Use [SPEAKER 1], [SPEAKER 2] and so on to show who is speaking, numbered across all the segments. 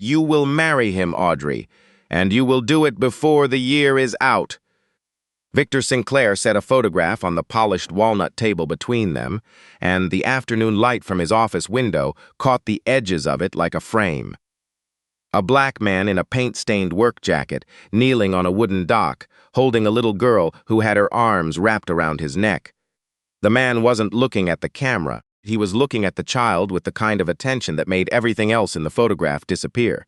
[SPEAKER 1] You will marry him, Audrey, and you will do it before the year is out." Victor Sinclair set a photograph on the polished walnut table between them, and the afternoon light from his office window caught the edges of it like a frame. A black man in a paint-stained work jacket, kneeling on a wooden dock, holding a little girl who had her arms wrapped around his neck. The man wasn't looking at the camera. He was looking at the child with the kind of attention that made everything else in the photograph disappear.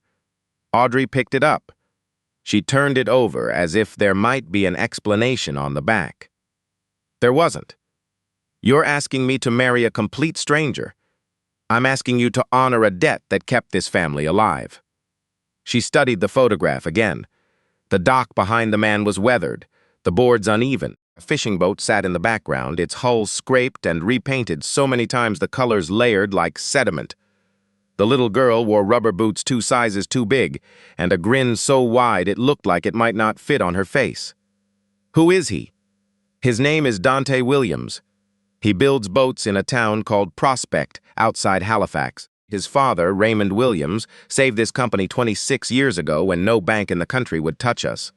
[SPEAKER 1] Audrey picked it up. She turned it over as if there might be an explanation on the back. There wasn't. "You're asking me to marry a complete stranger. I'm asking you to honor a debt that kept this family alive." She studied the photograph again. The dock behind the man was weathered, the boards uneven. A fishing boat sat in the background, its hull scraped and repainted so many times the colors layered like sediment. The little girl wore rubber boots 2 sizes too big, and a grin so wide it looked like it might not fit on her face. "Who is he?" "His name is Dante Williams. He builds boats in a town called Prospect, outside Halifax. His father, Raymond Williams, saved this company 26 years ago when no bank in the country would touch us."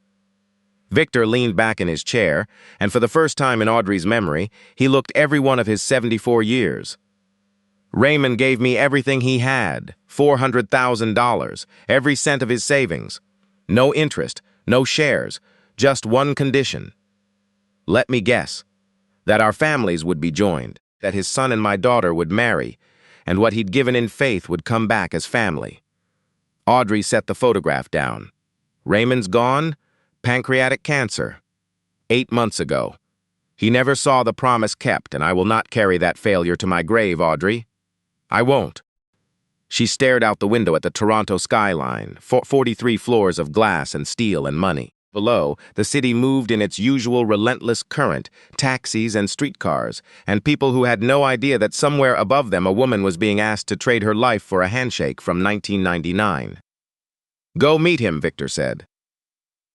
[SPEAKER 1] Victor leaned back in his chair, and for the first time in Audrey's memory, he looked every one of his 74 years. "Raymond gave me everything he had, $400,000, every cent of his savings. No interest, no shares, just one condition. Let me guess, that our families would be joined, that his son and my daughter would marry, and what he'd given in faith would come back as family." Audrey set the photograph down. "Raymond's gone? Pancreatic cancer. 8 months ago. He never saw the promise kept, and I will not carry that failure to my grave, Audrey. I won't." She stared out the window at the Toronto skyline, 43 floors of glass and steel and money. Below, the city moved in its usual relentless current, taxis and streetcars, and people who had no idea that somewhere above them a woman was being asked to trade her life for a handshake from 1999. "Go meet him," Victor said.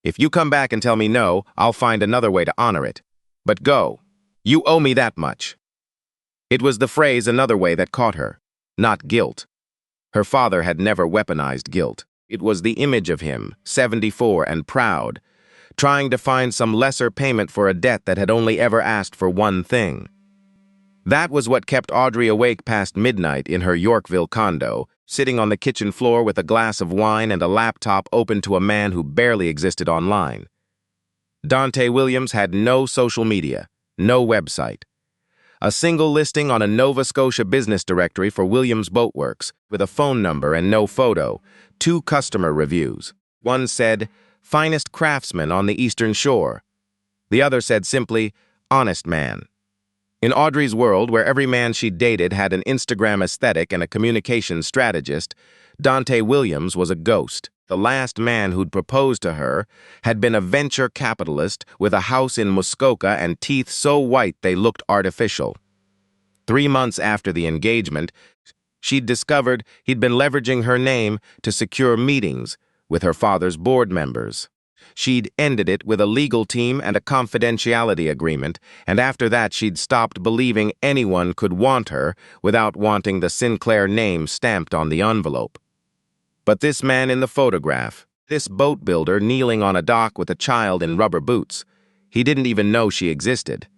[SPEAKER 1] "If you come back and tell me no, I'll find another way to honor it. But go. You owe me that much." It was the phrase "another way" that caught her, not guilt. Her father had never weaponized guilt. It was the image of him, 74 and proud, trying to find some lesser payment for a debt that had only ever asked for one thing. That was what kept Audrey awake past midnight in her Yorkville condo, sitting on the kitchen floor with a glass of wine and a laptop open to a man who barely existed online. Dante Williams had no social media, no website. A single listing on a Nova Scotia business directory for Williams Boatworks, with a phone number and no photo, 2 customer reviews. One said, "Finest craftsman on the Eastern Shore." The other said simply, "Honest man." In Audrey's world, where every man she dated had an Instagram aesthetic and a communications strategist, Dante Williams was a ghost. The last man who'd proposed to her had been a venture capitalist with a house in Muskoka and teeth so white they looked artificial. 3 months after the engagement, she'd discovered he'd been leveraging her name to secure meetings with her father's board members. She'd ended it with a legal team and a confidentiality agreement, and after that she'd stopped believing anyone could want her without wanting the Sinclair name stamped on the envelope. But this man in the photograph, this boat builder kneeling on a dock with a child in rubber boots, he didn't even know she existed.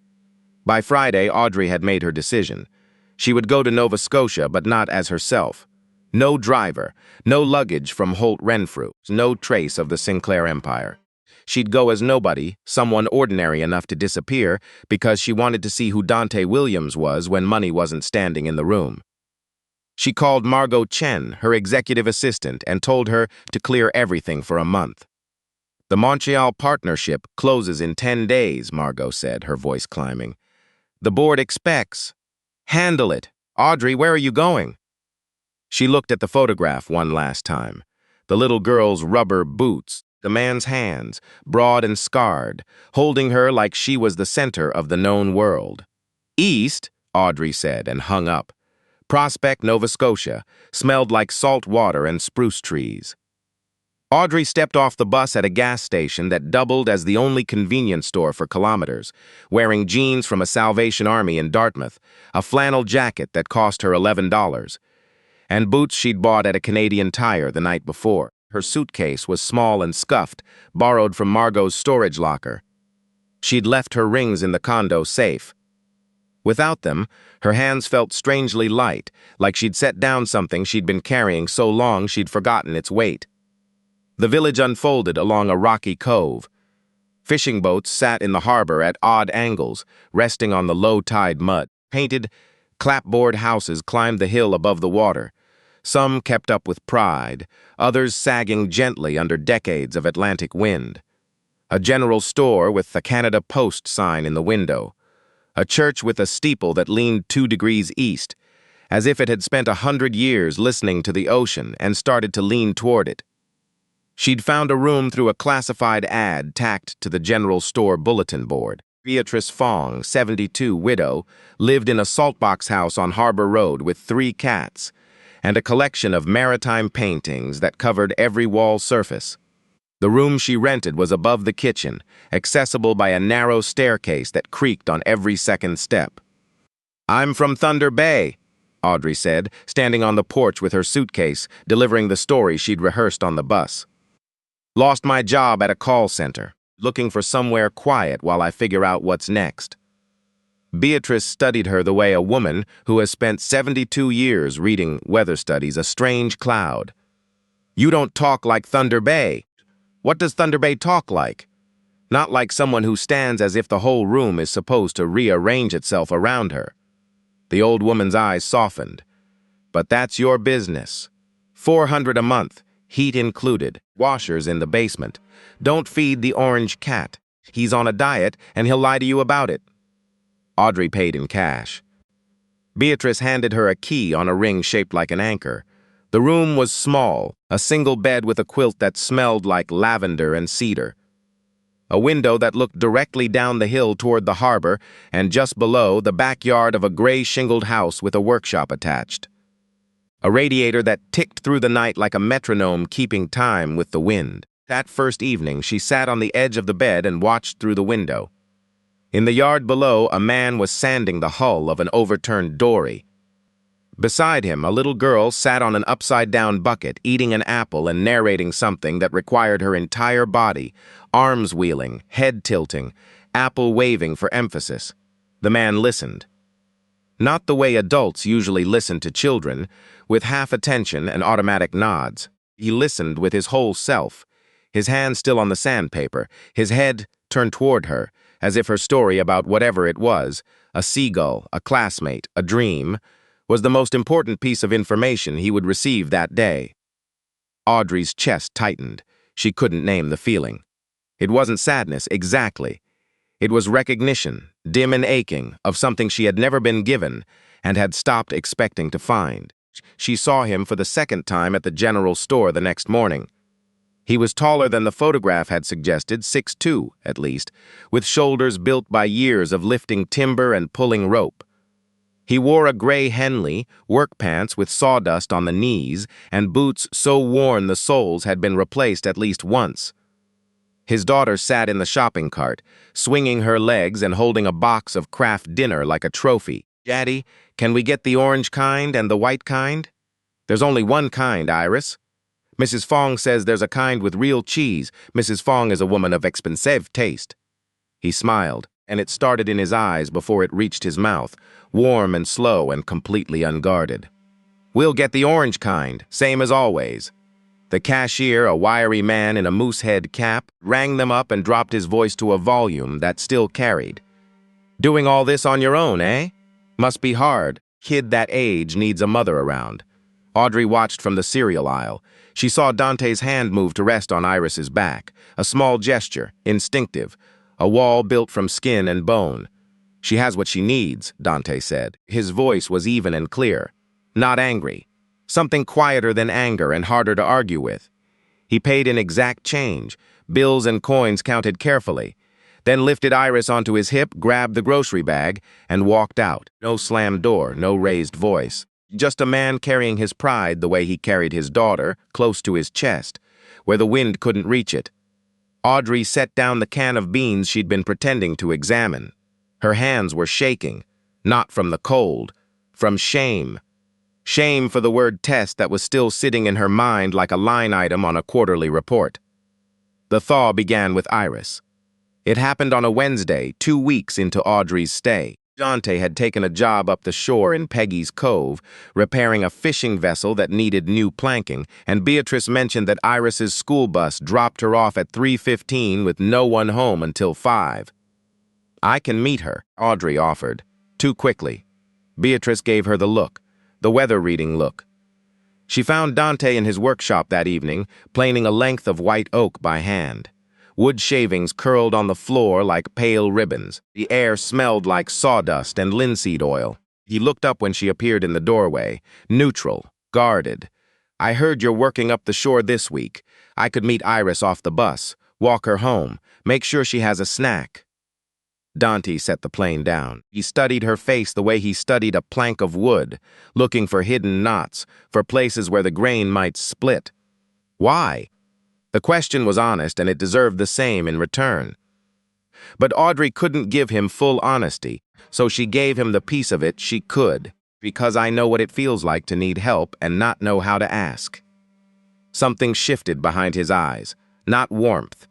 [SPEAKER 1] By Friday, Audrey had made her decision. She would go to Nova Scotia, but not as herself. No driver, no luggage from Holt Renfrew, no trace of the Sinclair empire. She'd go as nobody, someone ordinary enough to disappear, because she wanted to see who Dante Williams was when money wasn't standing in the room. She called Margot Chen, her executive assistant, and told her to clear everything for a month. "The Montreal partnership closes in 10 days, Margot said, her voice climbing. "The board expects. Handle it. Audrey, where are you going?" She looked at the photograph one last time. The little girl's rubber boots, the man's hands, broad and scarred, holding her like she was the center of the known world. "East," Audrey said and hung up. Prospect, Nova Scotia, smelled like salt water and spruce trees. Audrey stepped off the bus at a gas station that doubled as the only convenience store for kilometers, wearing jeans from a Salvation Army in Dartmouth, a flannel jacket that cost her $11. and boots she'd bought at a Canadian Tire the night before. Her suitcase was small and scuffed, borrowed from Margot's storage locker. She'd left her rings in the condo safe. Without them, her hands felt strangely light, like she'd set down something she'd been carrying so long she'd forgotten its weight. The village unfolded along a rocky cove. Fishing boats sat in the harbor at odd angles, resting on the low-tide mud. Painted, clapboard houses climbed the hill above the water. Some kept up with pride, others sagging gently under decades of Atlantic wind. A general store with the Canada Post sign in the window. A church with a steeple that leaned 2 degrees east, as if it had spent 100 years listening to the ocean and started to lean toward it. She'd found a room through a classified ad tacked to the general store bulletin board. Beatrice Fong, 72, widow, lived in a saltbox house on Harbor Road with 3 cats, and a collection of maritime paintings that covered every wall surface. The room she rented was above the kitchen, accessible by a narrow staircase that creaked on every second step. "I'm from Thunder Bay," Audrey said, standing on the porch with her suitcase, delivering the story she'd rehearsed on the bus. "Lost my job at a call center, looking for somewhere quiet while I figure out what's next." Beatrice studied her the way a woman who has spent 72 years reading weather studies a strange cloud. "You don't talk like Thunder Bay. What does Thunder Bay talk like?" Not like someone who stands as if the whole room is supposed to rearrange itself around her. The old woman's eyes softened. "But that's your business. $400 a month, heat included, washers in the basement. Don't feed the orange cat. He's on a diet and he'll lie to you about it." Audrey paid in cash. Beatrice handed her a key on a ring shaped like an anchor. The room was small, a single bed with a quilt that smelled like lavender and cedar. A window that looked directly down the hill toward the harbor, and just below, the backyard of a gray shingled house with a workshop attached. A radiator that ticked through the night like a metronome keeping time with the wind. That first evening, she sat on the edge of the bed and watched through the window. In the yard below, a man was sanding the hull of an overturned dory. Beside him, a little girl sat on an upside-down bucket, eating an apple and narrating something that required her entire body, arms wheeling, head tilting, apple waving for emphasis. The man listened. Not the way adults usually listen to children, with half attention and automatic nods. He listened with his whole self, his hand still on the sandpaper, his head turned toward her, as if her story about whatever it was, a seagull, a classmate, a dream, was the most important piece of information he would receive that day. Audrey's chest tightened. She couldn't name the feeling. It wasn't sadness, exactly. It was recognition, dim and aching, of something she had never been given and had stopped expecting to find. She saw him for the second time at the general store the next morning. He was taller than the photograph had suggested, 6'2", at least, with shoulders built by years of lifting timber and pulling rope. He wore a gray Henley, work pants with sawdust on the knees, and boots so worn the soles had been replaced at least once. His daughter sat in the shopping cart, swinging her legs and holding a box of Kraft dinner like a trophy. "Daddy, can we get the orange kind and the white kind?" "There's only one kind, Iris. Mrs. Fong says there's a kind with real cheese. Mrs. Fong is a woman of expensive taste." He smiled, and it started in his eyes before it reached his mouth, warm and slow and completely unguarded. "We'll get the orange kind, same as always." The cashier, a wiry man in a moosehead cap, rang them up and dropped his voice to a volume that still carried. "Doing all this on your own, eh? Must be hard. Kid that age needs a mother around." Audrey watched from the cereal aisle. She saw Dante's hand move to rest on Iris's back, a small gesture, instinctive, a wall built from skin and bone. "She has what she needs," Dante said. His voice was even and clear. Not angry. Something quieter than anger and harder to argue with. He paid in exact change, bills and coins counted carefully, then lifted Iris onto his hip, grabbed the grocery bag, and walked out. No slammed door, no raised voice. Just a man carrying his pride the way he carried his daughter, close to his chest, where the wind couldn't reach it. Audrey set down the can of beans she'd been pretending to examine. Her hands were shaking, not from the cold, from shame. Shame for the word test that was still sitting in her mind like a line item on a quarterly report. The thaw began with Iris. It happened on a Wednesday, 2 weeks into Audrey's stay. Dante had taken a job up the shore in Peggy's Cove, repairing a fishing vessel that needed new planking, and Beatrice mentioned that Iris's school bus dropped her off at 3:15 with no one home until 5. "I can meet her," Audrey offered. Too quickly. Beatrice gave her the look, the weather-reading look. She found Dante in his workshop that evening, planing a length of white oak by hand. Wood shavings curled on the floor like pale ribbons. The air smelled like sawdust and linseed oil. He looked up when she appeared in the doorway, neutral, guarded. "I heard you're working up the shore this week. I could meet Iris off the bus, walk her home, make sure she has a snack." Dante set the plane down. He studied her face the way he studied a plank of wood, looking for hidden knots, for places where the grain might split. Why? The question was honest, and it deserved the same in return. But Audrey couldn't give him full honesty, so she gave him the piece of it she could, "Because I know what it feels like to need help and not know how to ask." Something shifted behind his eyes, not warmth,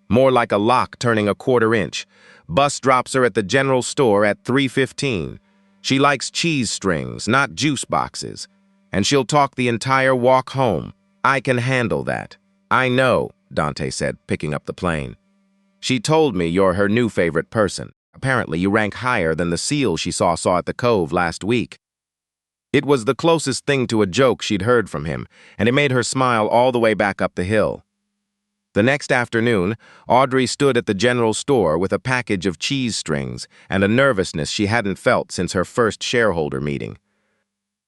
[SPEAKER 1] more like a lock turning a quarter inch. "Bus drops her at the general store at 3:15. She likes cheese strings, not juice boxes, and she'll talk the entire walk home. I can handle that." "I know," Dante said, picking up the plane. "She told me you're her new favorite person. Apparently you rank higher than the seal she saw at the Cove last week." It was the closest thing to a joke she'd heard from him, and it made her smile all the way back up the hill. The next afternoon, Audrey stood at the general store with a package of cheese strings and a nervousness she hadn't felt since her first shareholder meeting.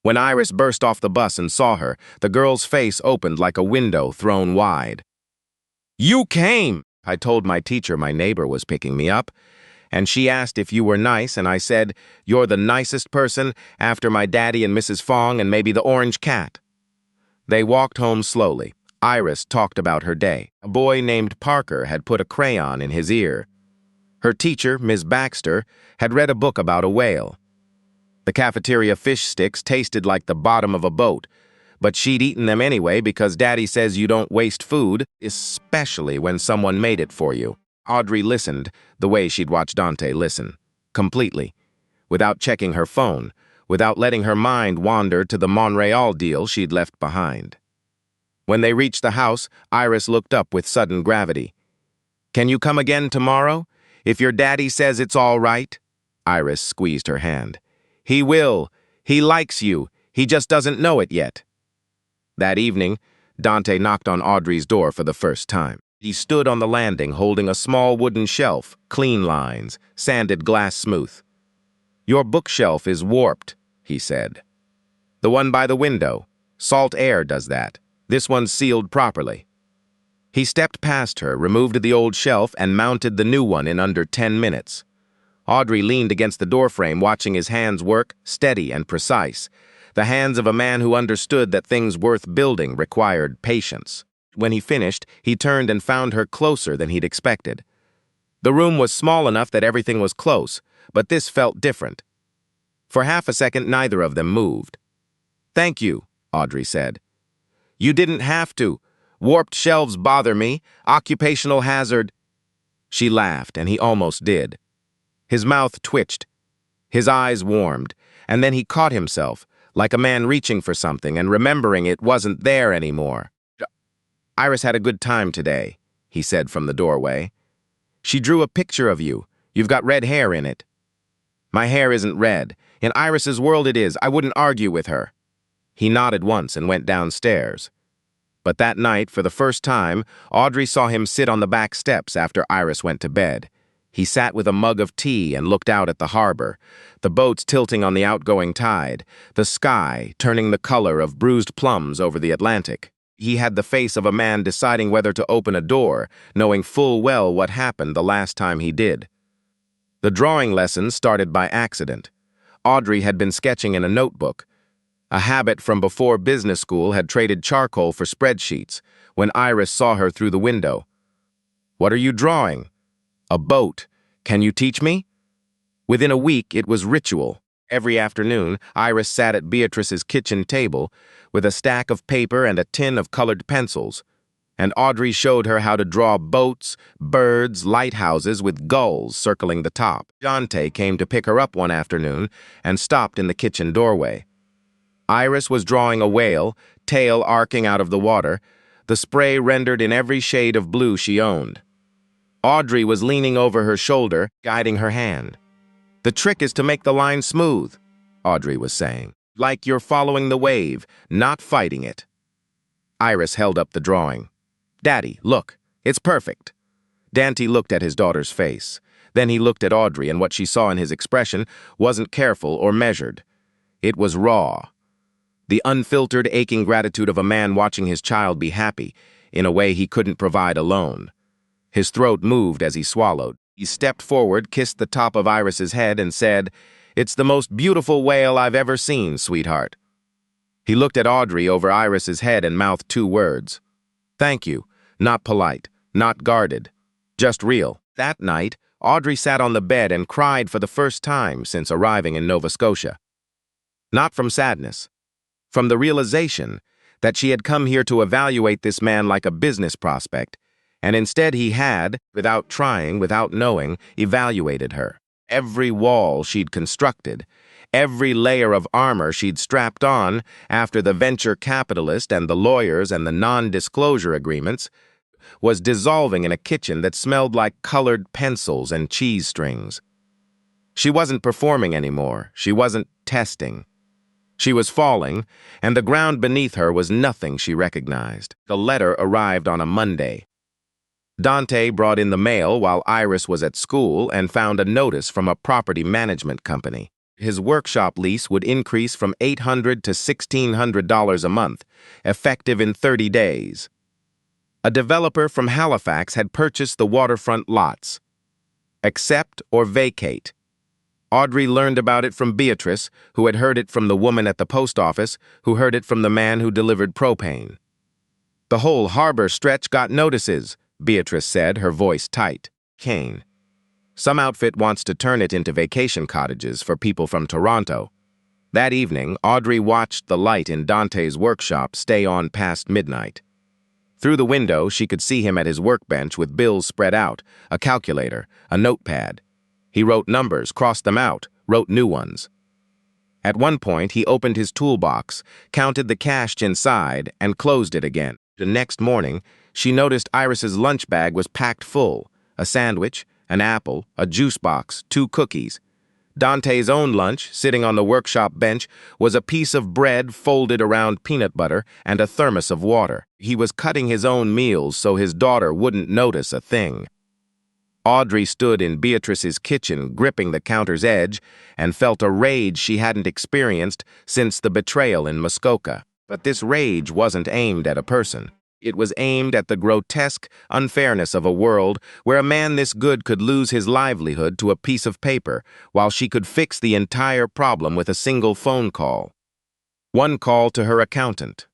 [SPEAKER 1] When Iris burst off the bus and saw her, the girl's face opened like a window thrown wide. "You came!" "I told my teacher my neighbor was picking me up, and she asked if you were nice, and I said, 'You're the nicest person after my daddy and Mrs. Fong and maybe the orange cat.'" They walked home slowly. Iris talked about her day. A boy named Parker had put a crayon in his ear. Her teacher, Ms. Baxter, had read a book about a whale. The cafeteria fish sticks tasted like the bottom of a boat, but she'd eaten them anyway because Daddy says you don't waste food, especially when someone made it for you. Audrey listened the way she'd watched Dante listen, completely, without checking her phone, without letting her mind wander to the Montreal deal she'd left behind. When they reached the house, Iris looked up with sudden gravity. "Can you come again tomorrow? If your daddy says it's all right?" Iris squeezed her hand. "He will. He likes you. He just doesn't know it yet." That evening, Dante knocked on Audrey's door for the first time. He stood on the landing holding a small wooden shelf, clean lines, sanded glass smooth. "Your bookshelf is warped," he said. "The one by the window. Salt air does that. This one's sealed properly." He stepped past her, removed the old shelf, and mounted the new one in under 10 minutes. Audrey leaned against the doorframe, watching his hands work, steady and precise. The hands of a man who understood that things worth building required patience. When he finished, he turned and found her closer than he'd expected. The room was small enough that everything was close, but this felt different. For half a second, neither of them moved. "Thank you," Audrey said. "You didn't have to. Warped shelves bother me. Occupational hazard." She laughed, and he almost did. His mouth twitched. His eyes warmed, and then he caught himself, like a man reaching for something and remembering it wasn't there anymore. "Iris had a good time today," he said from the doorway. "She drew a picture of you. You've got red hair in it." "My hair isn't red. In Iris's world it is. I wouldn't argue with her." He nodded once and went downstairs. But that night, for the first time, Audrey saw him sit on the back steps after Iris went to bed. He sat with a mug of tea and looked out at the harbor, the boats tilting on the outgoing tide, the sky turning the color of bruised plums over the Atlantic. He had the face of a man deciding whether to open a door, knowing full well what happened the last time he did. The drawing lessons started by accident. Audrey had been sketching in a notebook. A habit from before business school had traded charcoal for spreadsheets when Iris saw her through the window. "What are you drawing?" "A boat. Can you teach me?" Within a week, it was ritual. Every afternoon, Iris sat at Beatrice's kitchen table with a stack of paper and a tin of colored pencils, and Audrey showed her how to draw boats, birds, lighthouses with gulls circling the top. Dante came to pick her up one afternoon and stopped in the kitchen doorway. Iris was drawing a whale, tail arcing out of the water, the spray rendered in every shade of blue she owned. Audrey was leaning over her shoulder, guiding her hand. "The trick is to make the line smooth," Audrey was saying. "Like you're following the wave, not fighting it." Iris held up the drawing. "Daddy, look, it's perfect." Dante looked at his daughter's face. Then he looked at Audrey, and what she saw in his expression wasn't careful or measured. It was raw. The unfiltered, aching gratitude of a man watching his child be happy in a way he couldn't provide alone. His throat moved as he swallowed. He stepped forward, kissed the top of Iris's head, and said, "It's the most beautiful whale I've ever seen, sweetheart." He looked at Audrey over Iris's head and mouthed two words. "Thank you. Not polite, not guarded, just real." That night, Audrey sat on the bed and cried for the first time since arriving in Nova Scotia. Not from sadness, from the realization that she had come here to evaluate this man like a business prospect, and instead he had, without trying, without knowing, evaluated her. Every wall she'd constructed, every layer of armor she'd strapped on after the venture capitalist and the lawyers and the non-disclosure agreements, was dissolving in a kitchen that smelled like colored pencils and cheese strings. She wasn't performing anymore. She wasn't testing. She was falling, and the ground beneath her was nothing she recognized. The letter arrived on a Monday. Dante brought in the mail while Iris was at school and found a notice from a property management company. His workshop lease would increase from $800 to $1,600 a month, effective in 30 days. A developer from Halifax had purchased the waterfront lots. Accept or vacate. Audrey learned about it from Beatrice, who had heard it from the woman at the post office, who heard it from the man who delivered propane. "The whole harbor stretch got notices," Beatrice said, her voice tight. "Kane. Some outfit wants to turn it into vacation cottages for people from Toronto." That evening, Audrey watched the light in Dante's workshop stay on past midnight. Through the window, she could see him at his workbench with bills spread out, a calculator, a notepad. He wrote numbers, crossed them out, wrote new ones. At one point, he opened his toolbox, counted the cash inside, and closed it again. The next morning, she noticed Iris's lunch bag was packed full: a sandwich, an apple, a juice box, 2 cookies. Dante's own lunch, sitting on the workshop bench, was a piece of bread folded around peanut butter and a thermos of water. He was cutting his own meals so his daughter wouldn't notice a thing. Audrey stood in Beatrice's kitchen, gripping the counter's edge, and felt a rage she hadn't experienced since the betrayal in Muskoka. But this rage wasn't aimed at a person. It was aimed at the grotesque unfairness of a world where a man this good could lose his livelihood to a piece of paper, while she could fix the entire problem with a single phone call. One call to her accountant.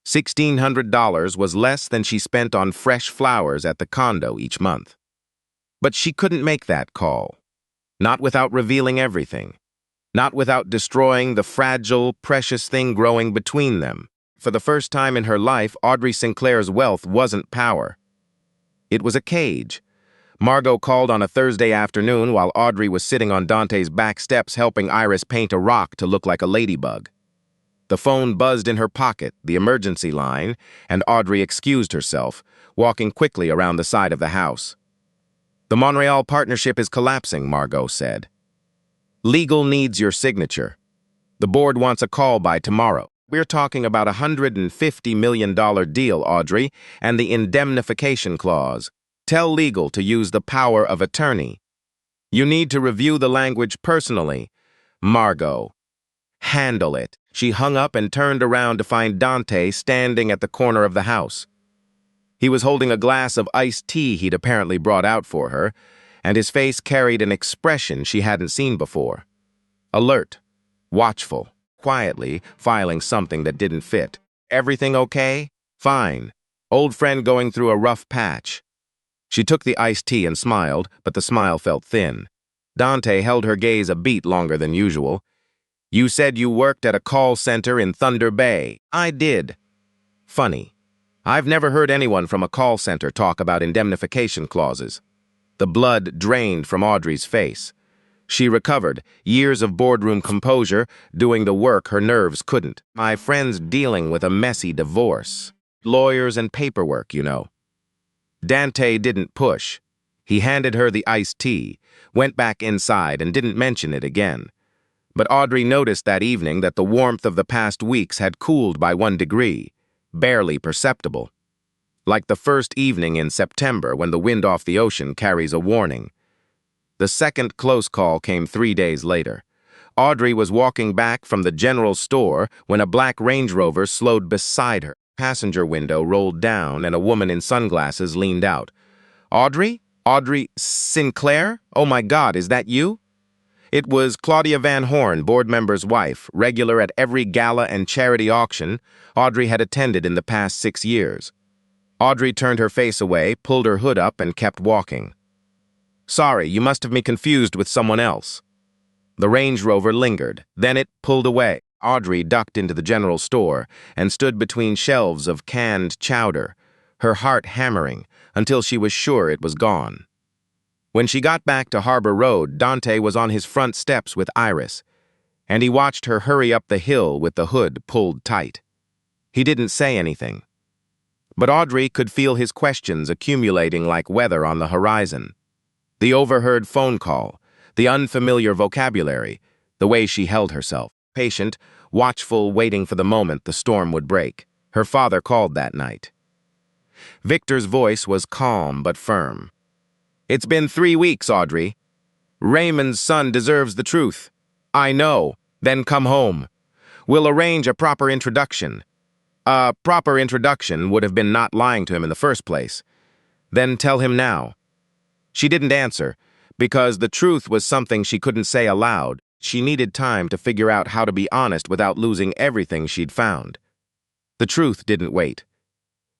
[SPEAKER 1] $1,600 was less than she spent on fresh flowers at the condo each month. But she couldn't make that call. Not without revealing everything. Not without destroying the fragile, precious thing growing between them. For the first time in her life, Audrey Sinclair's wealth wasn't power. It was a cage. Margot called on a Thursday afternoon while Audrey was sitting on Dante's back steps helping Iris paint a rock to look like a ladybug. The phone buzzed in her pocket, the emergency line, and Audrey excused herself, walking quickly around the side of the house. "The Montreal partnership is collapsing," Margot said. "Legal needs your signature. The board wants a call by tomorrow. We're talking about a $150 million deal, Audrey, and the indemnification clause. Tell legal to use the power of attorney. You need to review the language personally. Margot. Handle it." She hung up and turned around to find Dante standing at the corner of the house. He was holding a glass of iced tea he'd apparently brought out for her, and his face carried an expression she hadn't seen before. Alert, watchful, quietly filing something that didn't fit. "Everything okay?" "Fine. Old friend going through a rough patch." She took the iced tea and smiled, but the smile felt thin. Dante held her gaze a beat longer than usual. You said you worked at a call center in Thunder Bay. I did. Funny. I've never heard anyone from a call center talk about indemnification clauses. The blood drained from Audrey's face. She recovered, years of boardroom composure, doing the work her nerves couldn't. My friend's dealing with a messy divorce. Lawyers and paperwork, you know. Dante didn't push. He handed her the iced tea, went back inside and didn't mention it again. But Audrey noticed that evening that the warmth of the past weeks had cooled by 1 degree, barely perceptible. Like the first evening in September when the wind off the ocean carries a warning. The second close call came 3 days later. Audrey was walking back from the general store when a black Range Rover slowed beside her. Passenger window rolled down and a woman in sunglasses leaned out. Audrey? Audrey Sinclair? Oh my God, is that you? It was Claudia Van Horn, board member's wife, regular at every gala and charity auction Audrey had attended in the past 6 years. Audrey turned her face away, pulled her hood up, and kept walking. Sorry, you must have me confused with someone else. The Range Rover lingered, then it pulled away. Audrey ducked into the general store and stood between shelves of canned chowder, her heart hammering until she was sure it was gone. When she got back to Harbor Road, Dante was on his front steps with Iris, and he watched her hurry up the hill with the hood pulled tight. He didn't say anything. But Audrey could feel his questions accumulating like weather on the horizon. The overheard phone call, the unfamiliar vocabulary, the way she held herself, patient, watchful, waiting for the moment the storm would break. Her father called that night. Victor's voice was calm but firm. It's been 3 weeks, Audrey. Raymond's son deserves the truth. I know. Then come home. We'll arrange a proper introduction. A proper introduction would have been not lying to him in the first place. Then tell him now. She didn't answer, because the truth was something she couldn't say aloud. She needed time to figure out how to be honest without losing everything she'd found. The truth didn't wait.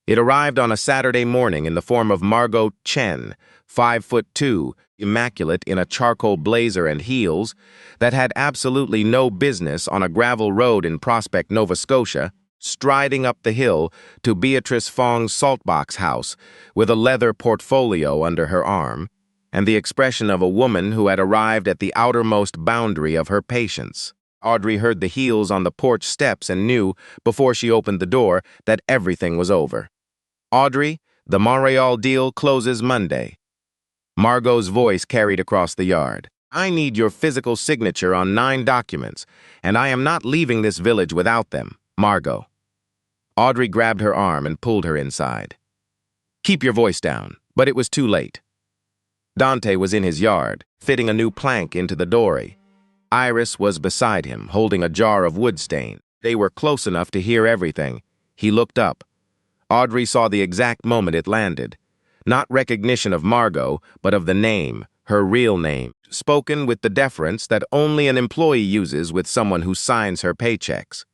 [SPEAKER 1] It arrived on a Saturday morning in the form of Margot Chen, 5'2", immaculate in a charcoal blazer and heels, that had absolutely no business on a gravel road in Prospect, Nova Scotia, striding up the hill to Beatrice Fong's saltbox house with a leather portfolio under her arm, and the expression of a woman who had arrived at the outermost boundary of her patience. Audrey heard the heels on the porch steps and knew, before she opened the door, that everything was over. Audrey, the Montreal deal closes Monday. Margot's voice carried across the yard. I need your physical signature on 9 documents, and I am not leaving this village without them, Margot. Audrey grabbed her arm and pulled her inside. Keep your voice down, but it was too late. Dante was in his yard, fitting a new plank into the dory. Iris was beside him, holding a jar of wood stain. They were close enough to hear everything. He looked up. Audrey saw the exact moment it landed. Not recognition of Margot, but of the name, her real name, spoken with the deference that only an employee uses with someone who signs her paychecks.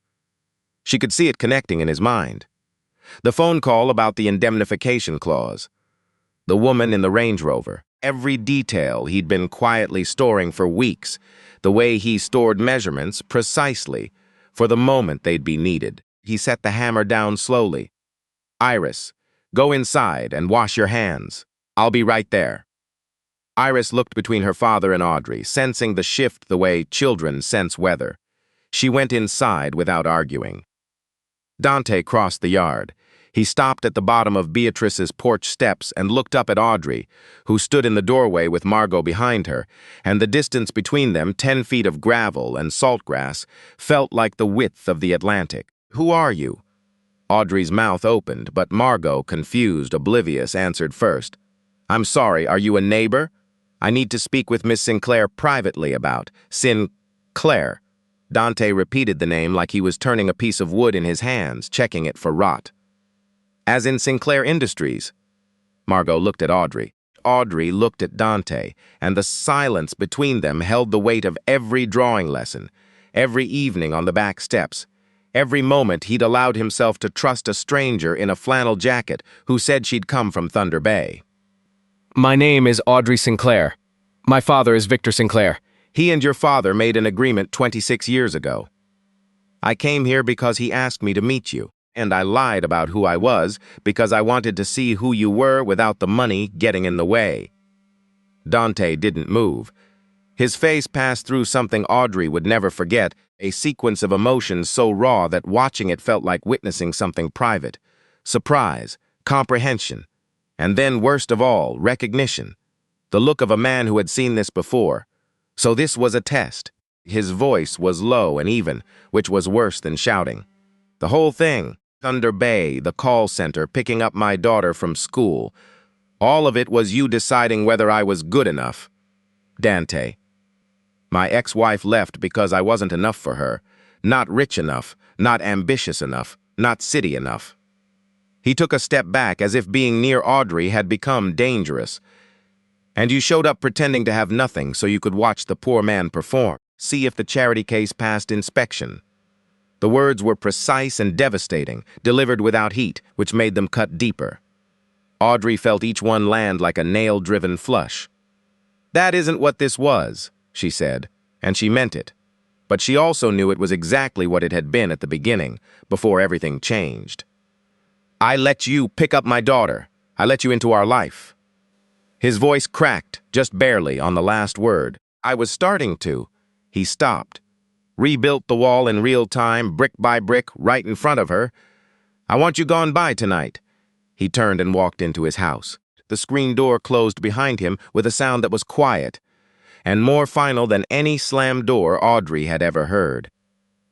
[SPEAKER 1] She could see it connecting in his mind. The phone call about the indemnification clause. The woman in the Range Rover. Every detail he'd been quietly storing for weeks, the way he stored measurements precisely for the moment they'd be needed. He set the hammer down slowly. Iris, go inside and wash your hands. I'll be right there. Iris looked between her father and Audrey, sensing the shift the way children sense weather. She went inside without arguing. Dante crossed the yard. He stopped at the bottom of Beatrice's porch steps and looked up at Audrey, who stood in the doorway with Margot behind her, and the distance between them, 10 feet of gravel and saltgrass, felt like the width of the Atlantic. Who are you? Audrey's mouth opened, but Margot, confused, oblivious, answered first. I'm sorry, are you a neighbor? I need to speak with Miss Sinclair privately about Sinclair. Dante repeated the name like he was turning a piece of wood in his hands, checking it for rot. As in Sinclair Industries. Margot looked at Audrey. Audrey looked at Dante, and the silence between them held the weight of every drawing lesson, every evening on the back steps, every moment he'd allowed himself to trust a stranger in a flannel jacket who said she'd come from Thunder Bay.
[SPEAKER 2] My name is Audrey Sinclair.
[SPEAKER 1] My father is Victor Sinclair. He and your father made an agreement 26 years ago. I came here because he asked me to meet you, and I lied about who I was because I wanted to see who you were without the money getting in the way. Dante didn't move. His face passed through something Audrey would never forget, a sequence of emotions so raw that watching it felt like witnessing something private. Surprise, comprehension, and then, worst of all, recognition. The look of a man who had seen this before. So this was a test. His voice was low and even, which was worse than shouting. The whole thing, Thunder Bay, the call center, picking up my daughter from school, all of it was you deciding whether I was good enough. Dante. My ex-wife left because I wasn't enough for her. Not rich enough, not ambitious enough, not city enough. He took a step back as if being near Audrey had become dangerous. And you showed up pretending to have nothing so you could watch the poor man perform, see if the charity case passed inspection. The words were precise and devastating, delivered without heat, which made them cut deeper. Audrey felt each one land like a nail-driven flush. That isn't what this was, she said, and she meant it. But she also knew it was exactly what it had been at the beginning, before everything changed. I let you pick up my daughter. I let you into our life. His voice cracked, just barely, on the last word. I was starting to. He stopped. Rebuilt the wall in real time, brick by brick, right in front of her. I want you gone by tonight. He turned and walked into his house. The screen door closed behind him with a sound that was quiet, and more final than any slammed door Audrey had ever heard.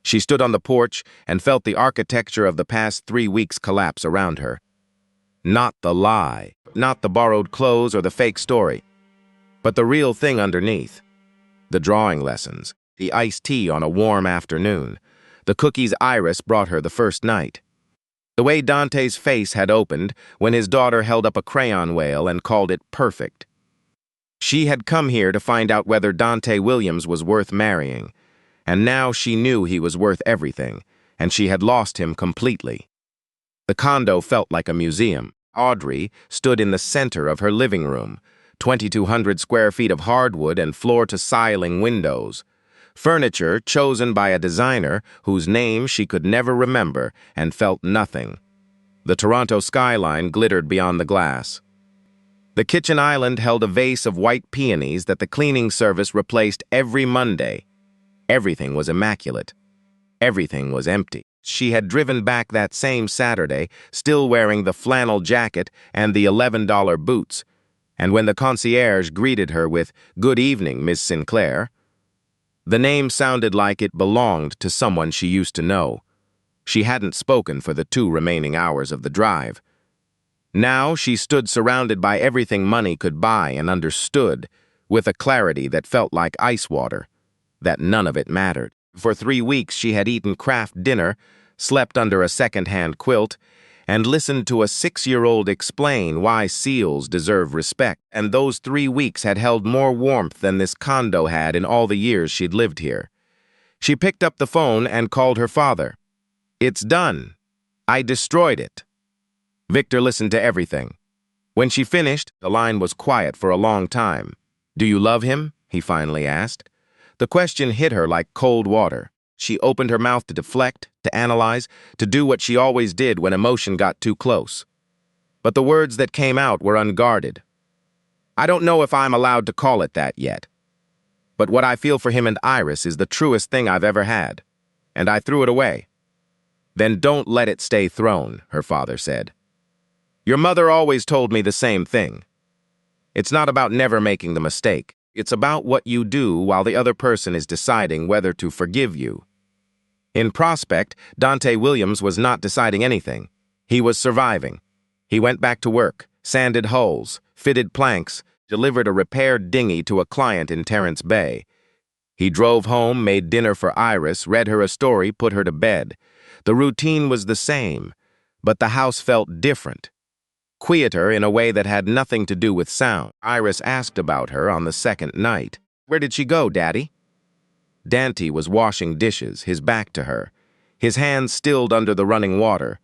[SPEAKER 1] She stood on the porch and felt the architecture of the past 3 weeks collapse around her. Not the lie, not the borrowed clothes or the fake story, but the real thing underneath. The drawing lessons, the iced tea on a warm afternoon, the cookies Iris brought her the first night. The way Dante's face had opened when his daughter held up a crayon whale and called it perfect. She had come here to find out whether Dante Williams was worth marrying, and now she knew he was worth everything, and she had lost him completely. The condo felt like a museum. Audrey stood in the center of her living room, 2,200 square feet of hardwood and floor-to-ceiling windows. Furniture chosen by a designer whose name she could never remember and felt nothing. The Toronto skyline glittered beyond the glass. The kitchen island held a vase of white peonies that the cleaning service replaced every Monday. Everything was immaculate. Everything was empty. She had driven back that same Saturday, still wearing the flannel jacket and the $11 boots, and when the concierge greeted her with, "Good evening, Miss Sinclair," the name sounded like it belonged to someone she used to know. She hadn't spoken for the 2 remaining hours of the drive. Now she stood surrounded by everything money could buy and understood, with a clarity that felt like ice water, that none of it mattered. For 3 weeks she had eaten Kraft dinner, slept under a second-hand quilt, and listened to a 6-year-old explain why seals deserve respect, and those 3 weeks had held more warmth than this condo had in all the years she'd lived here. She picked up the phone and called her father. "It's done. I destroyed it." Victor listened to everything. When she finished, the line was quiet for a long time. "Do you love him?" he finally asked. The question hit her like cold water. She opened her mouth to deflect, to analyze, to do what she always did when emotion got too close. But the words that came out were unguarded. "I don't know if I'm allowed to call it that yet. But what I feel for him and Iris is the truest thing I've ever had. And I threw it away." "Then don't let it stay thrown," her father said. "Your mother always told me the same thing. It's not about never making the mistake. It's about what you do while the other person is deciding whether to forgive you." In Prospect, Dante Williams was not deciding anything. He was surviving. He went back to work, sanded hulls, fitted planks, delivered a repaired dinghy to a client in Terrence Bay. He drove home, made dinner for Iris, read her a story, put her to bed. The routine was the same, but the house felt different. Quieter in a way that had nothing to do with sound. Iris asked about her on the second night. "Where did she go, Daddy?" Dante was washing dishes, his back to her, his hands stilled under the running water.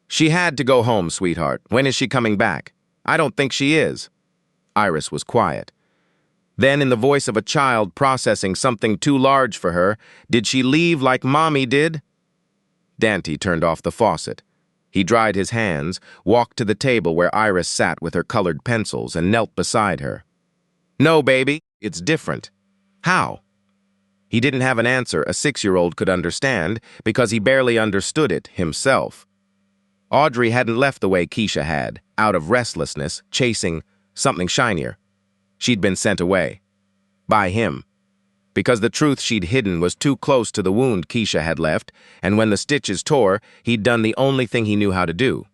[SPEAKER 1] "She had to go home, sweetheart. When is she coming back?" "I don't think she is." Iris was quiet. Then, in the voice of a child processing something too large for her, did she leave like Mommy did? Dante turned off the faucet. He dried his hands, walked to the table where Iris sat with her colored pencils, and knelt beside her. No, baby, it's different. How? He didn't have an answer a 6-year-old could understand because he barely understood it himself. Audrey hadn't left the way Keisha had, out of restlessness, chasing something shinier. She'd been sent away. By him. Because the truth she'd hidden was too close to the wound Keisha had left, and when the stitches tore, he'd done the only thing he knew how to do.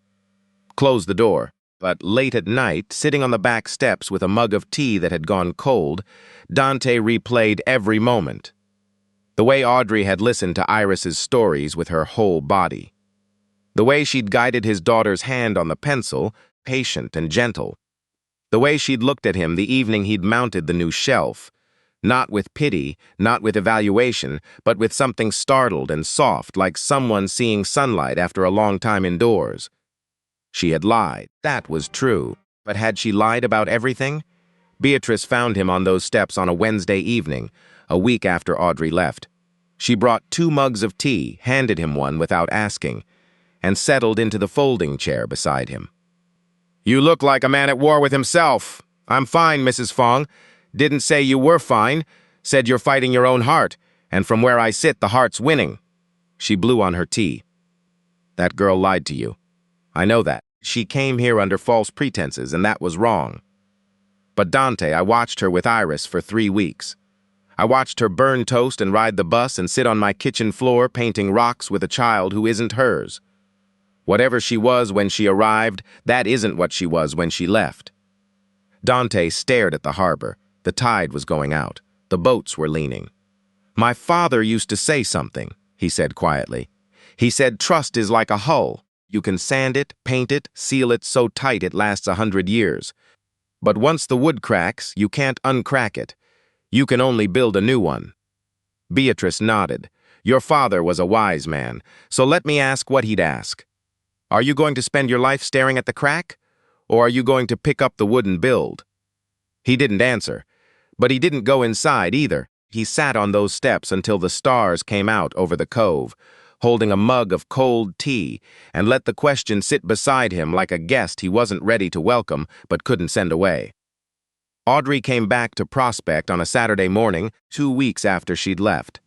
[SPEAKER 1] Close the door. But late at night, sitting on the back steps with a mug of tea that had gone cold, Dante replayed every moment. The way Audrey had listened to Iris's stories with her whole body. The way she'd guided his daughter's hand on the pencil, patient and gentle. The way she'd looked at him the evening he'd mounted the new shelf, not with pity, not with evaluation, but with something startled and soft, like someone seeing sunlight after a long time indoors. She had lied. That was true. But had she lied about everything? Beatrice found him on those steps on a Wednesday evening, a week after Audrey left. She brought 2 mugs of tea, handed him one without asking, and settled into the folding chair beside him. You look like a man at war with himself. I'm fine, Mrs. Fong. Didn't say you were fine. Said you're fighting your own heart, and from where I sit, the heart's winning. She blew on her tea. That girl lied to you. I know that. She came here under false pretenses, and that was wrong. But Dante, I watched her with Iris for 3 weeks. I watched her burn toast and ride the bus and sit on my kitchen floor painting rocks with a child who isn't hers. Whatever she was when she arrived, that isn't what she was when she left. Dante stared at the harbor. The tide was going out. The boats were leaning. My father used to say something, he said quietly. He said trust is like a hull. You can sand it, paint it, seal it so tight it lasts 100 years. But once the wood cracks, you can't uncrack it. You can only build a new one. Beatrice nodded. Your father was a wise man, so let me ask what he'd ask. Are you going to spend your life staring at the crack? Or are you going to pick up the wood and build? He didn't answer, but he didn't go inside either. He sat on those steps until the stars came out over the cove, holding a mug of cold tea, and let the question sit beside him like a guest he wasn't ready to welcome but couldn't send away. Audrey came back to Prospect on a Saturday morning 2 weeks after she'd left.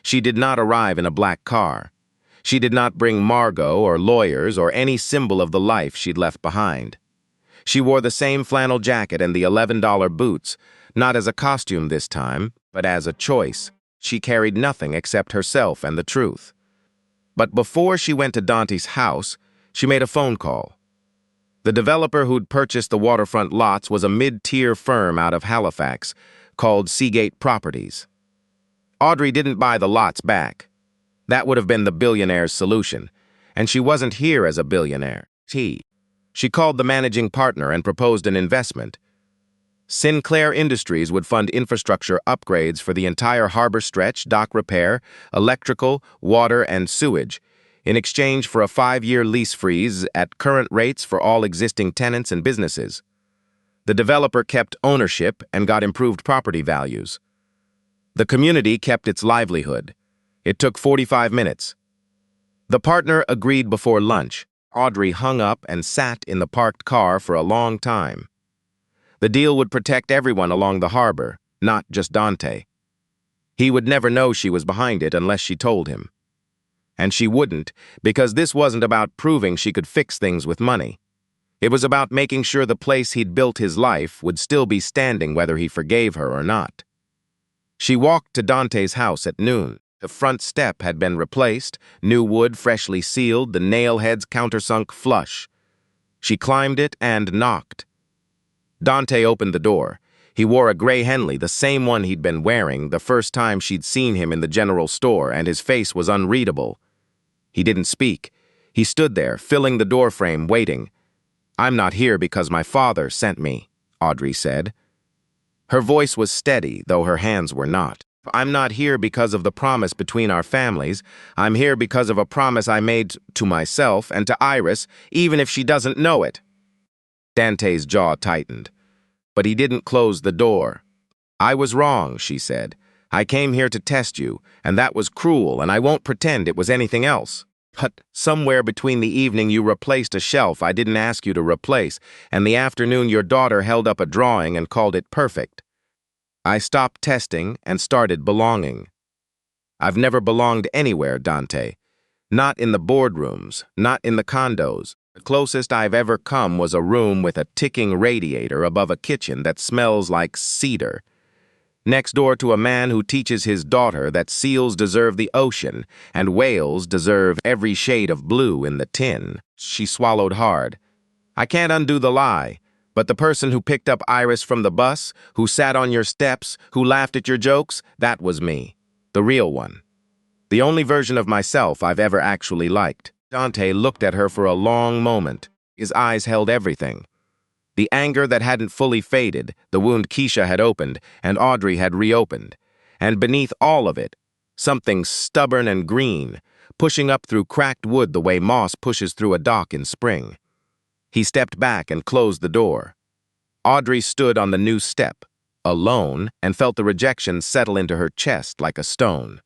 [SPEAKER 1] She did not arrive in a black car. She did not bring Margot or lawyers or any symbol of the life she'd left behind. She wore the same flannel jacket and the $11 boots, not as a costume this time, but as a choice. She carried nothing except herself and the truth. But before she went to Dante's house, she made a phone call. The developer who'd purchased the waterfront lots was a mid-tier firm out of Halifax called Seagate Properties. Audrey didn't buy the lots back. That would have been the billionaire's solution, and she wasn't here as a billionaire. She called the managing partner and proposed an investment. Sinclair Industries would fund infrastructure upgrades for the entire harbor stretch, dock repair, electrical, water, and sewage, in exchange for a 5-year lease freeze at current rates for all existing tenants and businesses. The developer kept ownership and got improved property values. The community kept its livelihood. It took 45 minutes. The partner agreed before lunch. Audrey hung up and sat in the parked car for a long time. The deal would protect everyone along the harbor, not just Dante. He would never know she was behind it unless she told him. And she wouldn't, because this wasn't about proving she could fix things with money. It was about making sure the place he'd built his life would still be standing whether he forgave her or not. She walked to Dante's house at noon. The front step had been replaced, new wood freshly sealed, the nail heads countersunk flush. She climbed it and knocked. Dante opened the door. He wore a gray Henley, the same one he'd been wearing the first time she'd seen him in the general store, and his face was unreadable. He didn't speak. He stood there, filling the doorframe, waiting. I'm not here because my father sent me, Audrey said. Her voice was steady, though her hands were not. I'm not here because of the promise between our families. I'm here because of a promise I made to myself and to Iris, even if she doesn't know it. Dante's jaw tightened, but he didn't close the door. "I was wrong," she said. "I came here to test you, and that was cruel, and I won't pretend it was anything else. But somewhere between the evening you replaced a shelf I didn't ask you to replace, and the afternoon your daughter held up a drawing and called it perfect. I stopped testing and started belonging. I've never belonged anywhere, Dante. Not in the boardrooms, not in the condos. The closest I've ever come was a room with a ticking radiator above a kitchen that smells like cedar. Next door to a man who teaches his daughter that seals deserve the ocean and whales deserve every shade of blue in the tin." She swallowed hard. "I can't undo the lie, but the person who picked up Iris from the bus, who sat on your steps, who laughed at your jokes, that was me. The real one. The only version of myself I've ever actually liked." Dante looked at her for a long moment. His eyes held everything. The anger that hadn't fully faded, the wound Keisha had opened, and Audrey had reopened. And beneath all of it, something stubborn and green, pushing up through cracked wood the way moss pushes through a dock in spring. He stepped back and closed the door. Audrey stood on the new step, alone, and felt the rejection settle into her chest like a stone.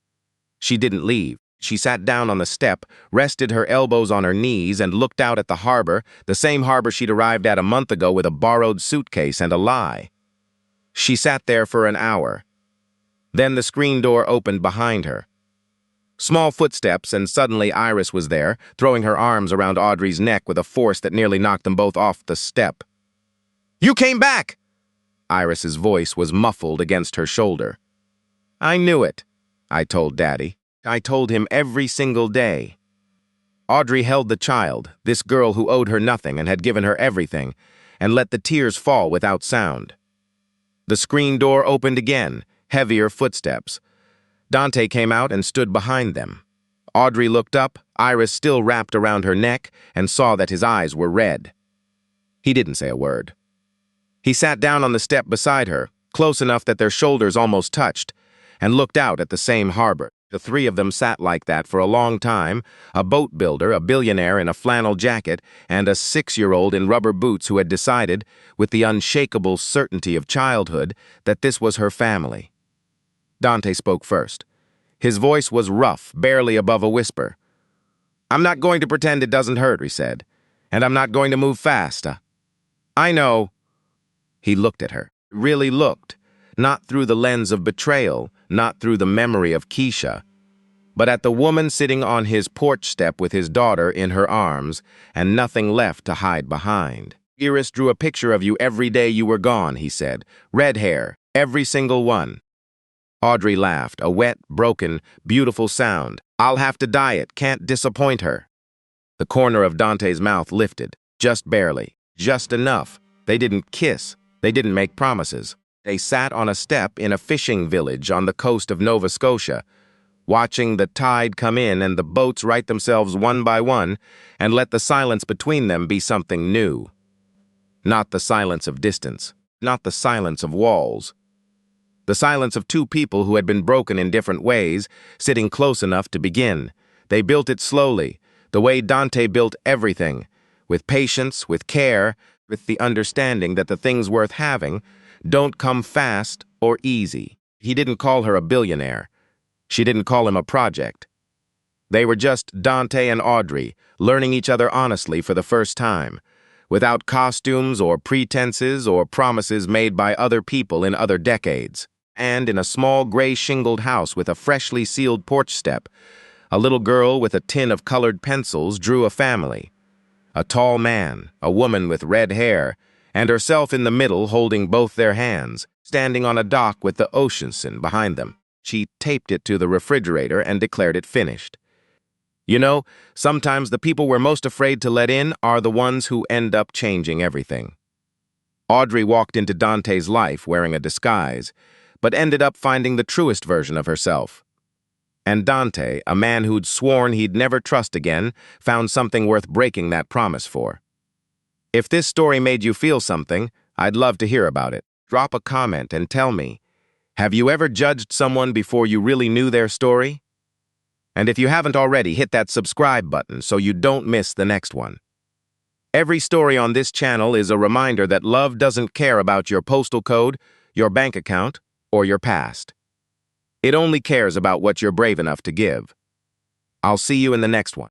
[SPEAKER 1] She didn't leave. She sat down on the step, rested her elbows on her knees, and looked out at the harbor, the same harbor she'd arrived at a month ago with a borrowed suitcase and a lie. She sat there for an hour. Then the screen door opened behind her. Small footsteps, and suddenly Iris was there, throwing her arms around Audrey's neck with a force that nearly knocked them both off the step. "You came back!" Iris's voice was muffled against her shoulder. "I knew it," I told Daddy. I told him every single day. Audrey held the child, this girl who owed her nothing and had given her everything, and let the tears fall without sound. The screen door opened again, heavier footsteps. Dante came out and stood behind them. Audrey looked up, Iris still wrapped around her neck, and saw that his eyes were red. He didn't say a word. He sat down on the step beside her, close enough that their shoulders almost touched, and looked out at the same harbor. The three of them sat like that for a long time, a boat builder, a billionaire in a flannel jacket, and a 6-year-old in rubber boots who had decided, with the unshakable certainty of childhood, that this was her family. Dante spoke first. His voice was rough, barely above a whisper. "I'm not going to pretend it doesn't hurt," he said, "and I'm not going to move fast. I know." He looked at her, really looked. Not through the lens of betrayal, not through the memory of Keisha, but at the woman sitting on his porch step with his daughter in her arms and nothing left to hide behind. "Iris drew a picture of you every day you were gone," he said. "Red hair, every single one." Audrey laughed, a wet, broken, beautiful sound. "I'll have to dye it, can't disappoint her." The corner of Dante's mouth lifted, just barely, just enough. They didn't kiss, they didn't make promises. They sat on a step in a fishing village on the coast of Nova Scotia, watching the tide come in and the boats right themselves one by one, and let the silence between them be something new. Not the silence of distance, not the silence of walls. The silence of two people who had been broken in different ways, sitting close enough to begin. They built it slowly, the way Dante built everything, with patience, with care, with the understanding that the things worth having don't come fast or easy. He didn't call her a billionaire. She didn't call him a project. They were just Dante and Audrey, learning each other honestly for the first time, without costumes or pretenses or promises made by other people in other decades. And in a small gray-shingled house with a freshly sealed porch step, a little girl with a tin of colored pencils drew a family. A tall man, a woman with red hair, and herself in the middle holding both their hands, standing on a dock with the ocean behind them. She taped it to the refrigerator and declared it finished. You know, sometimes the people we're most afraid to let in are the ones who end up changing everything. Audrey walked into Dante's life wearing a disguise, but ended up finding the truest version of herself. And Dante, a man who'd sworn he'd never trust again, found something worth breaking that promise for. If this story made you feel something, I'd love to hear about it. Drop a comment and tell me, have you ever judged someone before you really knew their story? And if you haven't already, hit that subscribe button so you don't miss the next one. Every story on this channel is a reminder that love doesn't care about your postal code, your bank account, or your past. It only cares about what you're brave enough to give. I'll see you in the next one.